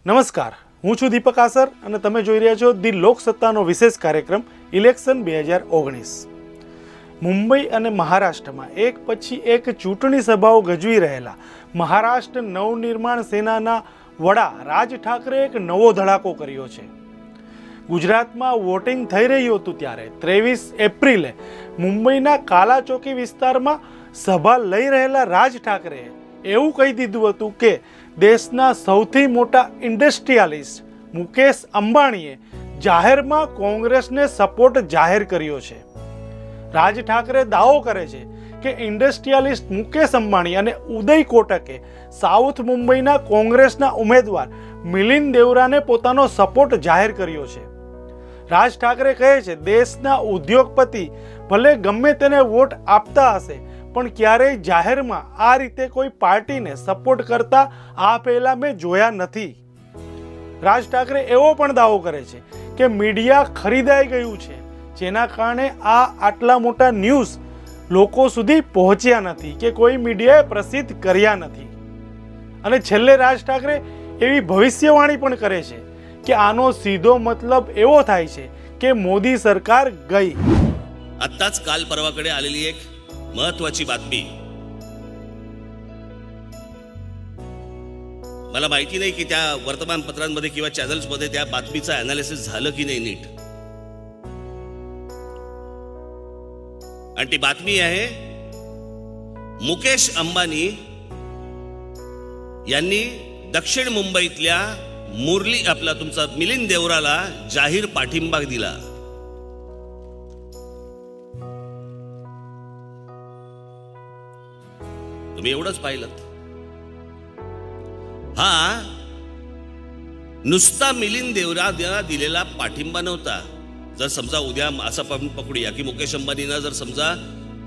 નમસ્કાર, હું છું દીપક આસર અને તમે જોઈ રહ્યા છો ધી લોકસત્તાનો વિશેષ કાર્યક્રમ ઇલેક્શન 2019। મુંબઈ અને મહારાષ્ટ્રમાં એક પછી એક ચૂંટણી સભાઓ ગજવી રહેલા મહારાષ્ટ્ર નવનિર્માણ સેનાના વડા રાજ ઠાકરે એક નવો ધડાકો કર્યો છે। ગુજરાતમાં વોટિંગ થઈ રહ્યું હતું ત્યારે 23 એપ્રિલે મુંબઈના કાલા ચોકી વિસ્તારમાં સભા લઈ રહેલા રાજ ઠાકરેએ એવું કહી દીધું હતું કે દેશના સૌથી મોટા ઇન્ડસ્ટ્રીયાલિસ્ટ મુકેશ અંબાણીએ જાહેરમાં કોંગ્રેસને સપોર્ટ જાહેર કર્યો છે। રાજ ઠાકરે દાવો કરે છે કે ઇન્ડસ્ટ્રીયાલિસ્ટ મુકેશ અંબાણી અને ઉદય કોટકે સાઉથ મુંબઈના કોંગ્રેસના ઉમેદવાર મિલિંદ દેવરાને પોતાનો સપોર્ટ જાહેર કર્યો છે। રાજ ઠાકરે કહે છે દેશના ઉદ્યોગપતિ ભલે ગમે તેને વોટ આપતા હશે પણ ક્યારેય જાહેરમાં આ રીતે કોઈ પાર્ટીને સપોર્ટ કરતા આ પહેલા મેં જોયા નથી। રાજ ઠાકરે એવો પણ દાવો કરે છે કે મીડિયા ખરીદાઈ ગયું છે, જેના કારણે આ આટલા મોટા ન્યૂઝ લોકો સુધી પહોંચ્યા નથી કે કોઈ મીડિયાએ પ્રસિદ્ધ કર્યા નથી। અને છેલ્લે રાજ ઠાકરે એવી ભવિષ્યવાણી પણ કરે છે કે આનો સીધો મતલબ એવો થાય છે કે મોદી સરકાર ગઈ। आत्ताच काल परवाकडे आलेली एक महत्वाची बातमी, मला माहिती नाही की त्या वर्तमानपत्रांमध्ये किंवा चॅनल्समध्ये त्या बातमीचं ॲनालिसिस झालं की नाही नीट। आणि ती बातमी आहे मुकेश अंबानी यांनी दक्षिण मुंबईतल्या मुरली आपला तुमचा मिलिंद देवराला जाहीर पाठिंबा दिला। तुम्ही एवढंच पाहिलं, हा नुसता मिलिंद देवराला दिलेला पाठिंबा नव्हता। जर समजा उद्या असं पकडूया की मुकेश अंबानींना जर समजा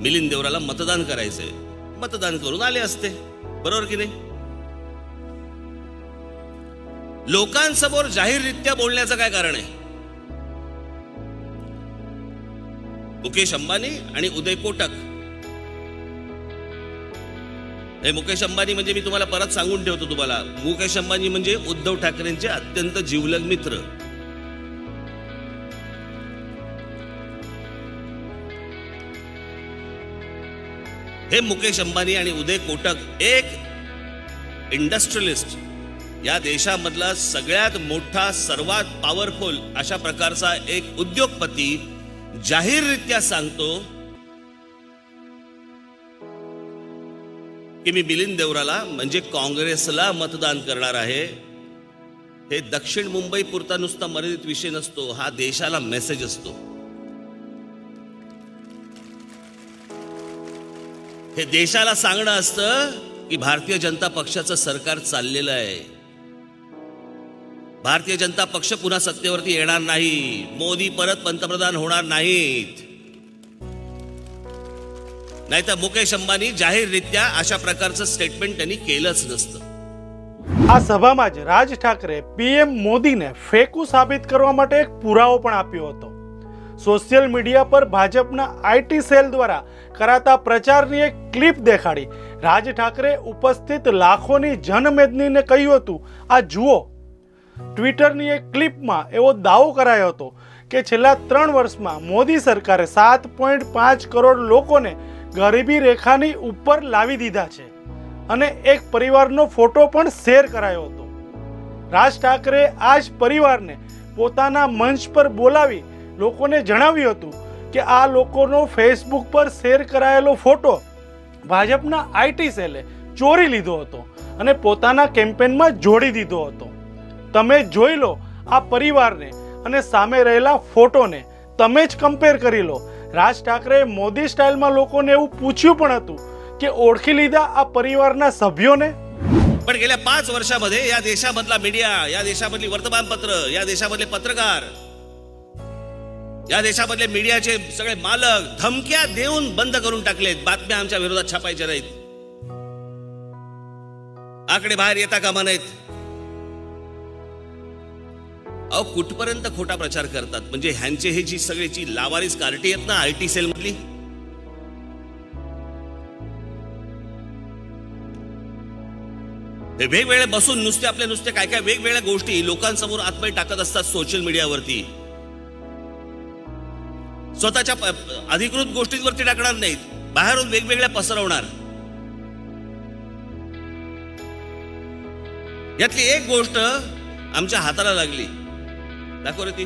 मिलिंद देवराला मतदान करायचंय, मतदान करून आले असते, बरोबर की नाही? लोकांसमोर जाहीररित्या बोलण्याचं काय कारण आहे? मुकेश अंबानी आणि उदय कोटक हे मुकेश अंबानी म्हणजे मी तुम्हाला परत सांगून ठेवतो तुम्हाला, मुकेश अंबानी म्हणजे उद्धव ठाकरेंचे अत्यंत जीवलग मित्र। हे मुकेश अंबानी आणि उदय कोटक एक इंडस्ट्रियलिस्ट, या देशामधला सगळ्यात मोठा सर्वात पॉवरफुल अशा प्रकारचा एक उद्योगपती जाहीररित्या सांगतो की मी मिलिंद देवराला म्हणजे काँग्रेसला मतदान करणार आहे। हे दक्षिण मुंबई पुरता नुसता मर्यादित विषय नसतो, हा देशाला मेसेज असतो। हे देशाला सांगणं असतं की भारतीय जनता पक्षाचं सरकार चाललेलं आहे, भारतीय जनता पक्ष पुन्हा सत्तेवरती येणार नाही, मोदी परत पंतप्रधान होणार नाहीत। नाहीतर मुकेश अंबानी जाहीररित्या अशा प्रकारचं स्टेटमेंट त्यांनी केलंच नसतं। આ સભામાં જ રાજ ઠાકરે પીએમ મોદીને ફેકુ સાબિત કરવા માટે એક પુરાવો પણ આપ્યો હતો। સોશિયલ મીડિયા પર ભાજપના આઈટી સેલ દ્વારા કરાતા પ્રચારની એક ક્લિપ દેખાડી રાજ ઠાકરે ઉપસ્થિત લાખોની જનમેદનીને કહ્યું હતું, આ જુઓ। ટ્વિટરની એક ક્લિપમાં એવો દાવો કરાયો હતો કે છેલ્લા 3 વર્ષમાં મોદી સરકારે 7.5 કરોડ લોકોને ગરીબી રેખાની ઉપર લાવી દીધા છે અને એક પરિવારનો ફોટો પણ શેર કરાયો હતો। રાજ ઠાકરે આ જ પરિવારને પોતાના મંચ પર બોલાવી લોકોને જણાવ્યું હતું કે આ લોકોનો ફેસબુક પર શેર કરાયેલો ફોટો ભાજપના આઈટી સેલે ચોરી લીધો હતો અને પોતાના કેમ્પેનમાં જોડી દીધો હતો। તમે જોઈ લો આ પરિવારને અને સામે રહેલા ફોટોને, તમે જ કમ્પેર કરી લો। રાજ ઠાકરે મોદી સ્ટાઇલમાં લોકોને એવું પૂછ્યું પણ હતું કે ઓળખી લીધા આ પરિવારના સભ્યોને? पण गेल्या 5 वर्षामध्ये या देशामधला मीडिया, या देशामधली वर्तमानपत्र, या देशामधले पत्रकार, या देशामधले मीडियाचे सगळे मालक धमक्या देऊन बंद करून टाकलेत। बातम्या आमच्या विरोधात छापायच्या नाहीत, आकडे बाहेर येता कामा नाहीत। अहो कुठपर्यंत खोटा प्रचार करतात? म्हणजे ह्यांचे हे जी सगळीची लावारिस कार्टी आहेत ना आयटी सेल मधली, हे वेगवेगळे बसून नुसते काय काय वेगवेगळ्या गोष्टी लोकांसमोर आतमध्ये टाकत असतात सोशल मीडियावरती. स्वतःच्या अधिकृत गोष्टींवरती टाकणार नाहीत, बाहेरून वेगवेगळ्या पसरवणार. यातली एक गोष्ट आमच्या हाताला लागली. दाखव रे ती.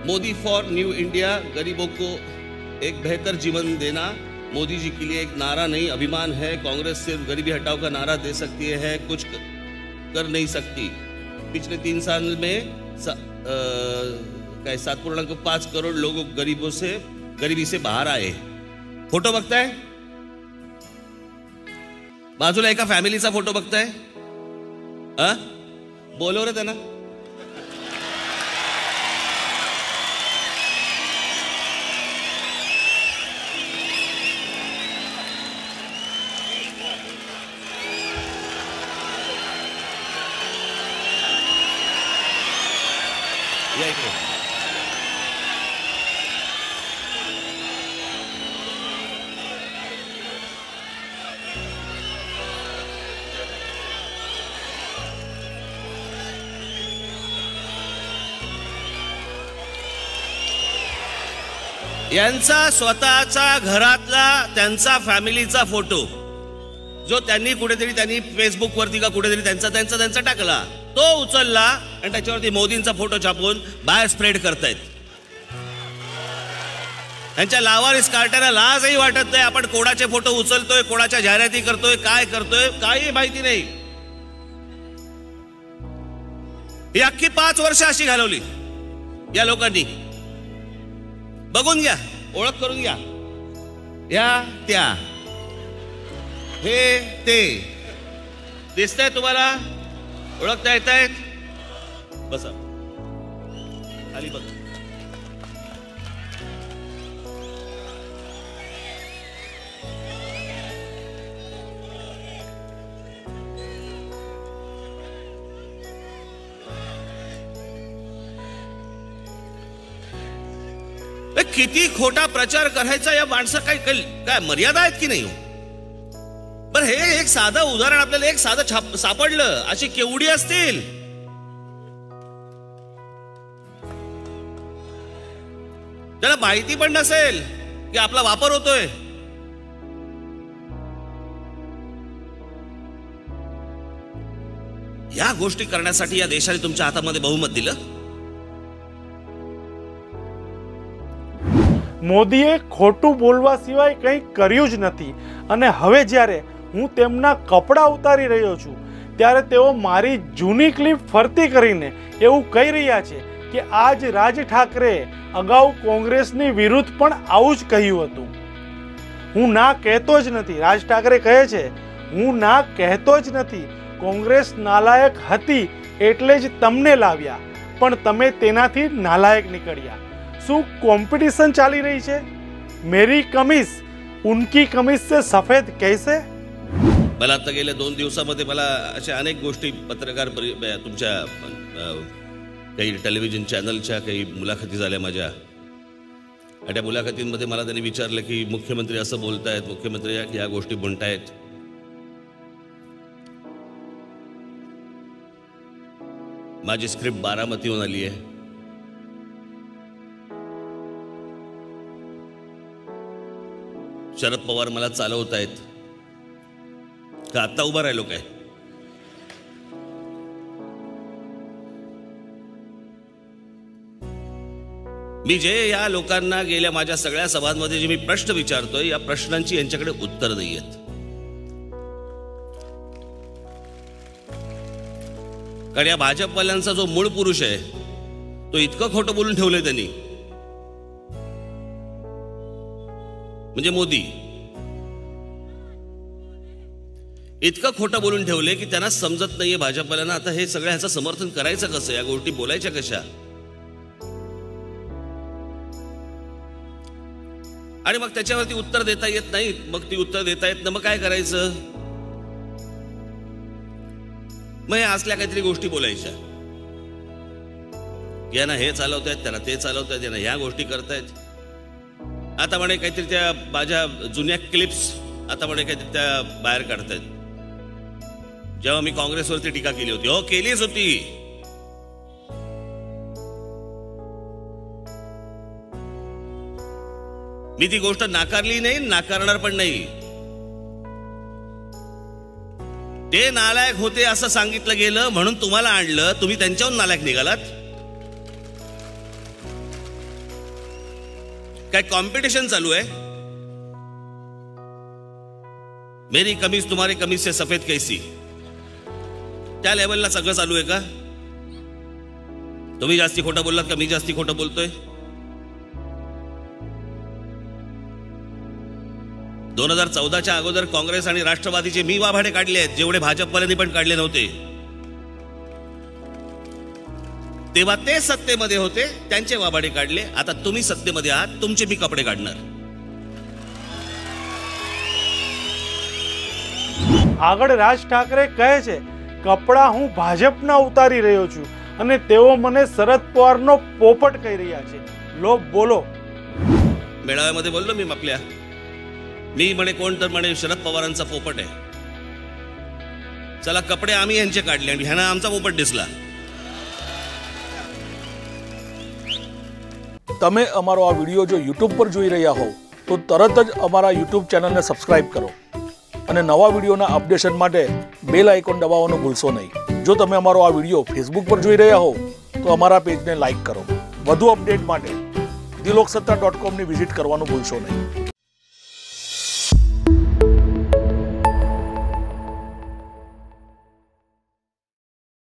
मोदी फॉर न्यू इंडिया, गरीबों को एक बेहतर जीवन देना मोदी जी के लिए एक नारा नहीं अभिमान है. कांग्रेस सिर्फ गरीबी हटाओ का नारा दे सकती है, कुछ कर नहीं सकती. पिछले 3 साल में 7.5 करोड़ लोग गरीबी से बाहर आए. फोटो बघताय, बाजूला एका फॅमिलीचा फोटो बघताय. बोलव रे त्यांना. या इकडे. यांचा स्वतःचा घरातला त्यांचा फॅमिलीचा फोटो जो त्यांनी फेसबुक वरती का कुठेतरी त्यांचा टाकला, तो उचलला आणि त्याच्यावरती मोदींचा फोटो छापून बाहेर स्प्रेड करतायत. त्यांच्या लावारिस कार्ट्याला लाजही वाटत नाही. आपण कोणाचे फोटो उचलतोय, कोणाच्या जाहिराती करतोय, काय करतोय काही माहिती नाही. ही अख्खी 5 वर्ष अशी घालवली या लोकांनी. बघून घ्या, ओळख करून घ्या. या त्या हे ते दिसतंय तुम्हाला, ओळखता येत आहेत. बसा खाली बघ. किती खोटा प्रचार करायचा या माणसा काय मर्यादा आहेत की नाही. पण हे एक साधं उदाहरण आपल्याला एक साधं सापडलं, अशी केवढी असतील. त्याला माहिती पण नसेल की आपला वापर होतोय. या गोष्टी करण्यासाठी या देशाने तुमच्या हातामध्ये बहुमत दिलं. મોદીએ ખોટું બોલવા સિવાય કંઈ કર્યું જ નથી અને હવે જ્યારે હું તેમના કપડાં ઉતારી રહ્યો છું ત્યારે તેઓ મારી જૂની ક્લિપ ફરતી કરીને એવું કહી રહ્યા છે કે આજ રાજ ઠાકરેએ અગાઉ કોંગ્રેસની વિરુદ્ધ પણ આવું જ કહ્યું હતું. હું ના કહેતો જ નથી, રાજ ઠાકરે કહે છે હું ના કહેતો જ નથી. કોંગ્રેસ નાલાયક હતી એટલે જ તમને લાવ્યા, પણ તમે તેનાથી નાલાયક નીકળ્યા. શું कॉम्पिटिशन चाली रही है? मेरी कमीज उनकी कमीज से सफेद कैसे? मला आता गेल्या 2 दिवसामध्ये मला अशा अनेक गोष्टी पत्रकार तुमच्या काही टेलिव्हिजन चॅनलच्या काही मुलाखती झाल्या माझ्या. आणि त्या मुलाखतींमध्ये मला त्यांनी विचारलं की मुख्यमंत्री असं बोलतायत, मुख्यमंत्री या गोष्टी म्हणतायत. माझी स्क्रिप्ट बारामतीहून आली आहे. शरद पवार मला चालवतायत का आता उभा राहिलो काय? मी जे या लोकांना गेल्या माझ्या सगळ्या सभांमध्ये जे मी प्रश्न विचारतोय या प्रश्नांची यांच्याकडे उत्तर नाहीयेत. कारण या भाजपवाल्यांचा जो मूळ पुरुष आहे तो इतकं खोटं बोलून ठेवलंय त्यांनी, म्हणजे मोदी इतकं खोटं बोलून ठेवले की त्यांना समजत नाहीये भाजपवाल्यांना आता हे सगळं ह्याचं समर्थन करायचं कसं, या गोष्टी बोलायच्या कशा. आणि मग त्याच्यावरती उत्तर देता येत नाही. मग ती उत्तर देता येत ना, मग काय करायचं? मग हे असल्या काहीतरी गोष्टी बोलायच्या. यांना हे चालवतायत, त्यांना ते चालवतायत, यांना ह्या गोष्टी करतायत. आता म्हणे काहीतरी त्या माझ्या जुन्या क्लिप्स आता म्हणे काहीतरी त्या बाहेर काढतायत. जेव्हा मी काँग्रेसवरती टीका केली होती, हो केलीच होती. मी ती गोष्ट नाकारली नाही, नाकारणार पण नाही. ते नालायक होते असं सांगितलं गेलं म्हणून तुम्हाला आणलं, तुम्ही त्यांच्याहून नालायक निघालात. काय कॉम्पिटिशन चालू आहे? मेरी कमीज तुम्हारी कमीज से सफेद कैसी, त्या लेवलला सगळं चालू आहे का? तुम्ही जास्ती खोटं बोललात का मी जास्ती खोटं बोलतोय? 2014च्या अगोदर काँग्रेस आणि राष्ट्रवादीचे मी वाभाडे काढले आहेत, जेवढे भाजपवाल्यांनी पण काढले नव्हते. तेव्हा ते सत्तेमध्ये होते, त्यांचे वाभाडे काढले. आता तुम्ही सत्तेमध्ये आहात, तुमचे मी कपडे काढणार. આગળ રાજ ઠાકરે કહે છે કપડા હું ભાજપના ઉતારી રહ્યો છું અને તેઓ મને શરદ પવારનો પોપટ કહી રહ્યા છે. લો બોલો. मेळाव्यामध्ये बोललो मी आपल्या, मी म्हणे कोण तर म्हणे शरद पवारांचा पोपट आहे. चला कपडे आम्ही यांचे काढले आणि ह्यांना आमचा पोपट दिसला. તમે અમારો આ વિડીયો જો યુટ્યુબ પર જોઈ રહ્યા હો તો તરત જ અમારા યુટ્યુબ ચેનલને સબસ્ક્રાઇબ કરો અને નવા વિડીયોના અપડેશન માટે બેલ આઇકોન દબાવવાનું ભૂલશો નહીં. જો તમે અમારો આ વિડીયો ફેસબુક પર જોઈ રહ્યા હો તો અમારા પેજને લાઇક કરો. વધુ અપડેટ માટે theloksata.com ની વિઝિટ કરવાનું ભૂલશો નહીં.